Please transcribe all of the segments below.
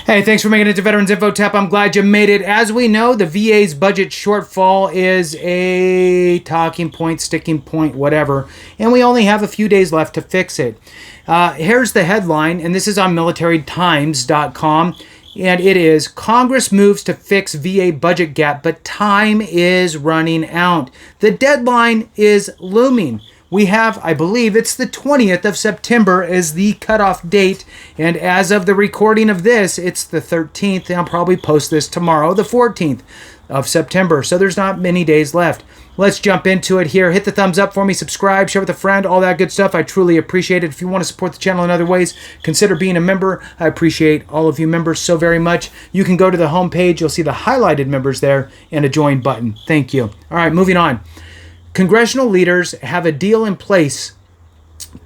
Hey, thanks for making it to Veterans Info Tap. I'm glad you made it. As we know, the VA's budget shortfall is a talking point, sticking point, whatever, and we only have a few days left to fix it. Here's the headline, and this is on militarytimes.com, and it is, Congress moves to fix VA budget gap, but time is running out. The deadline is looming. We have, I believe it's the 20th of September is the cutoff date. And as of the recording of this, it's the 13th. And I'll probably post this tomorrow, the 14th of September. So there's not many days left. Let's jump into it here. Hit the thumbs up for me, subscribe, share with a friend, all that good stuff. I truly appreciate it. If you want to support the channel in other ways, consider being a member. I appreciate all of you members so very much. You can go to the homepage. You'll see the highlighted members there and a join button. Thank you. All right, moving on. Congressional leaders have a deal in place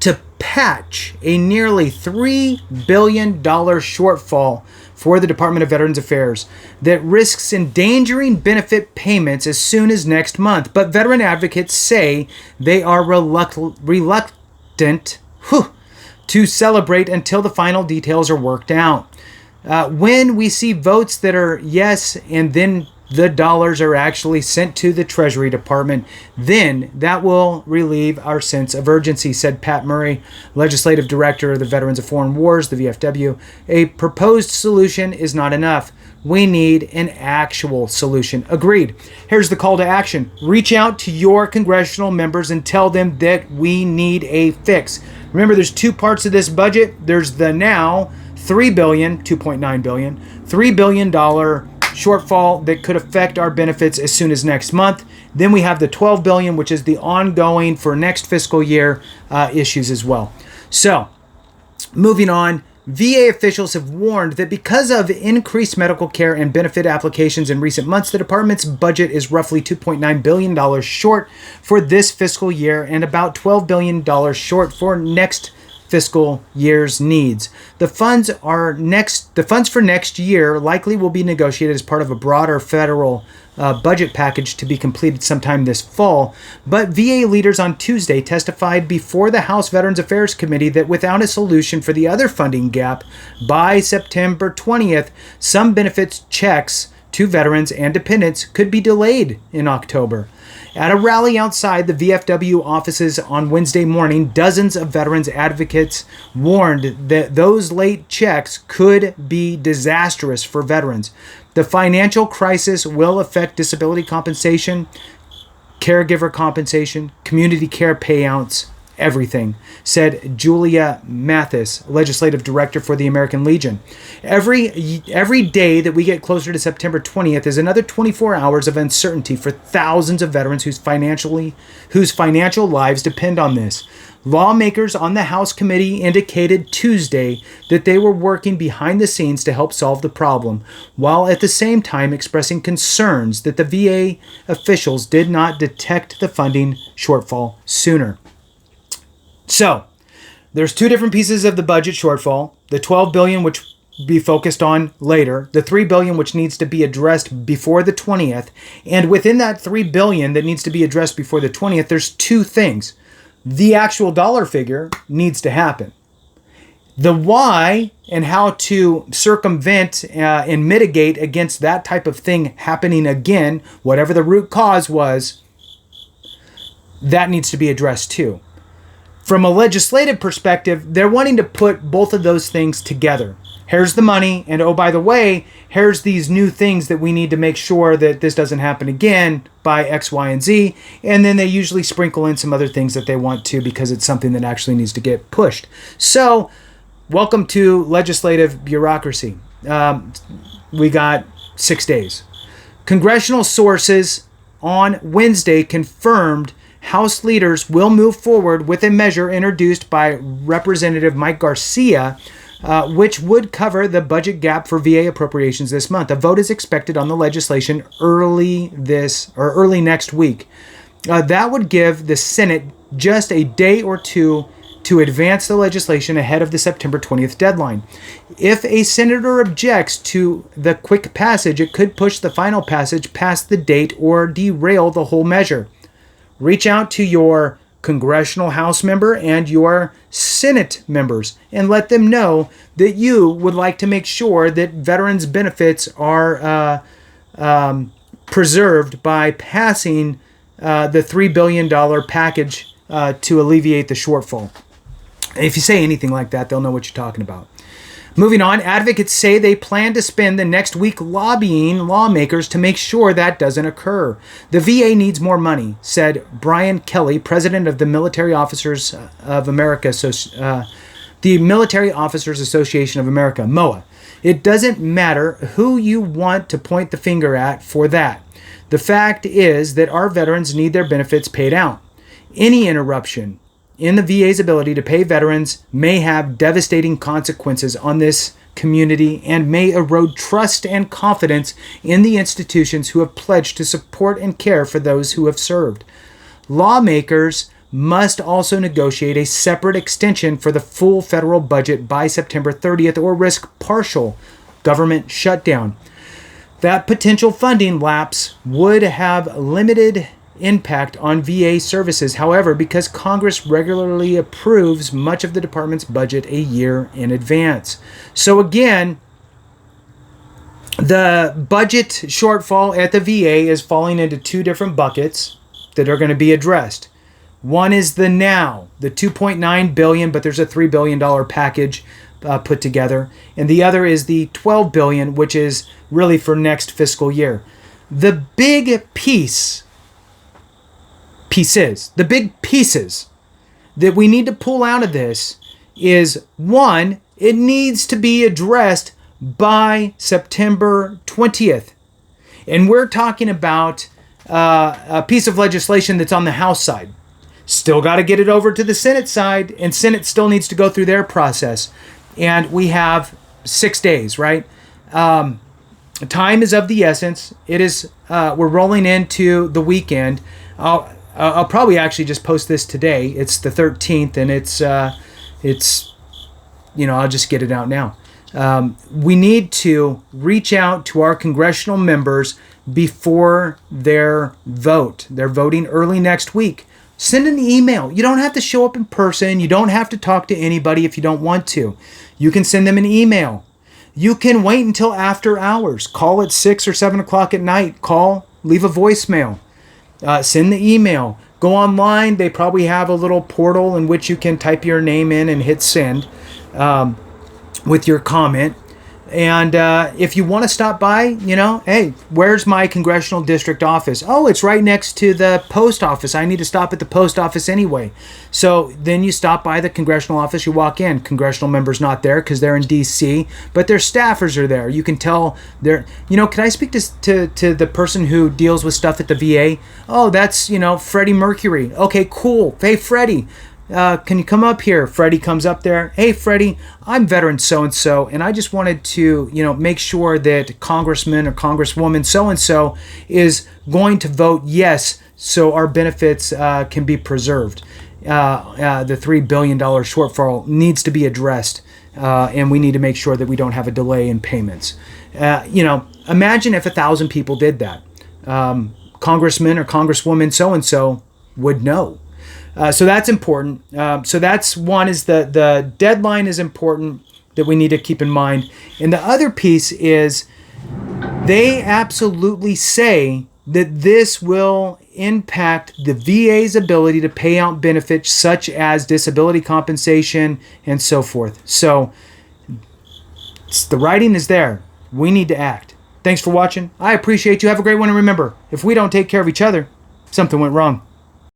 to patch a nearly $3 billion shortfall for the Department of Veterans Affairs that risks endangering benefit payments as soon as next month. But veteran advocates say they are reluctant to celebrate until the final details are worked out. When we see votes that are yes and then the dollars are actually sent to the Treasury Department, then that will relieve our sense of urgency, said Pat Murray, Legislative Director of the Veterans of Foreign Wars, the VFW. A proposed solution is not enough. We need an actual solution. Agreed. Here's the call to action. Reach out to your congressional members and tell them that we need a fix. Remember, there's two parts of this budget. There's the now $3 billion, $2.9 billion, $3 billion shortfall that could affect our benefits as soon as next month. Then we have the $12 billion, which is the ongoing for next fiscal year issues as well. So, moving on, VA officials have warned that because of increased medical care and benefit applications in recent months, the department's budget is roughly $2.9 billion short for this fiscal year and about $12 billion short for next fiscal year's needs. The funds for next year likely will be negotiated as part of a broader federal budget package to be completed sometime this fall. But VA leaders on Tuesday testified before the House Veterans Affairs Committee that without a solution for the other funding gap by September 20th, some benefits checks to veterans and dependents could be delayed in October. At a rally outside the VFW offices on Wednesday morning, dozens of veterans advocates warned that those late checks could be disastrous for veterans. The financial crisis will affect disability compensation, caregiver compensation, community care payouts, everything, said Julia Mathis, Legislative Director for the American Legion. Every day that we get closer to September 20th is another 24 hours of uncertainty for thousands of veterans whose financial lives depend on this. Lawmakers on the House committee indicated Tuesday that they were working behind the scenes to help solve the problem, while at the same time expressing concerns that the VA officials did not detect the funding shortfall sooner. So, there's two different pieces of the budget shortfall. The $12 billion, which will be focused on later. The $3 billion, which needs to be addressed before the 20th. And within that $3 billion that needs to be addressed before the 20th, there's two things. The actual dollar figure needs to happen. The why and how to circumvent and mitigate against that type of thing happening again, whatever the root cause was, that needs to be addressed too. From a legislative perspective, they're wanting to put both of those things together. Here's the money, and oh, by the way, here's these new things that we need to make sure that this doesn't happen again by X, Y, and Z. And then they usually sprinkle in some other things that they want to because it's something that actually needs to get pushed. So, welcome to legislative bureaucracy. We got 6 days. Congressional sources on Wednesday confirmed House leaders will move forward with a measure introduced by Representative Mike Garcia, which would cover the budget gap for VA appropriations this month. A vote is expected on the legislation early next week. That would give the Senate just a day or two to advance the legislation ahead of the September 20th deadline. If a senator objects to the quick passage, it could push the final passage past the date or derail the whole measure. Reach out to your congressional House member and your Senate members and let them know that you would like to make sure that veterans' benefits are preserved by passing the $3 billion package to alleviate the shortfall. If you say anything like that, they'll know what you're talking about. Moving on, advocates say they plan to spend the next week lobbying lawmakers to make sure that doesn't occur. The VA needs more money, said Brian Kelly, president of the Military Officers of America, the Military Officers Association of America, MOA. It doesn't matter who you want to point the finger at for that. The fact is that our veterans need their benefits paid out. Any interruption in the VA's ability to pay veterans may have devastating consequences on this community and may erode trust and confidence in the institutions who have pledged to support and care for those who have served. Lawmakers must also negotiate a separate extension for the full federal budget by September 30th or risk partial government shutdown. That potential funding lapse would have limited impact on VA services. However, because Congress regularly approves much of the department's budget a year in advance. So again, the budget shortfall at the VA is falling into two different buckets that are going to be addressed. One is the $2.9 billion, but there's a $3 billion package put together. And the other is the $12 billion, which is really for next fiscal year. The big pieces that we need to pull out of this is, one, it needs to be addressed by September 20th. And we're talking about a piece of legislation that's on the House side. Still got to get it over to the Senate side, and Senate still needs to go through their process. And we have 6 days, right? Time is of the essence. It is. We're rolling into the weekend. I'll probably actually just post this today. It's the 13th, and it's I'll just get it out now. We need to reach out to our congressional members before their vote. They're voting early next week. Send an email. You don't have to show up in person. You don't have to talk to anybody if you don't want to. You can send them an email. You can wait until after hours. Call at 6 or 7 o'clock at night. Call, leave a voicemail. Send the email. Go online. They probably have a little portal in which you can type your name in and hit send with your comment. And if you want to stop by, hey, where's my congressional district office? Oh, it's right next to the post office. I need to stop at the post office anyway. So then you stop by the congressional office, you walk in. Congressional members not there because they're in D.C., but their staffers are there. You can tell they're, can I speak to the person who deals with stuff at the VA? Oh, that's, Freddie Mercury. Okay, cool. Hey, Freddie. Can you come up here? Freddie comes up there. Hey, Freddie, I'm veteran so-and-so, and I just wanted to, make sure that Congressman or Congresswoman so-and-so is going to vote yes so our benefits can be preserved. The $3 billion shortfall needs to be addressed, and we need to make sure that we don't have a delay in payments. Imagine if 1,000 people did that. Congressman or Congresswoman so-and-so would know. So that's important. So that's one, is the deadline is important that we need to keep in mind. And the other piece is they absolutely say that this will impact the VA's ability to pay out benefits such as disability compensation and so forth. So the writing is there. We need to act. Thanks for watching. I appreciate you. Have a great one. And remember, if we don't take care of each other, something went wrong.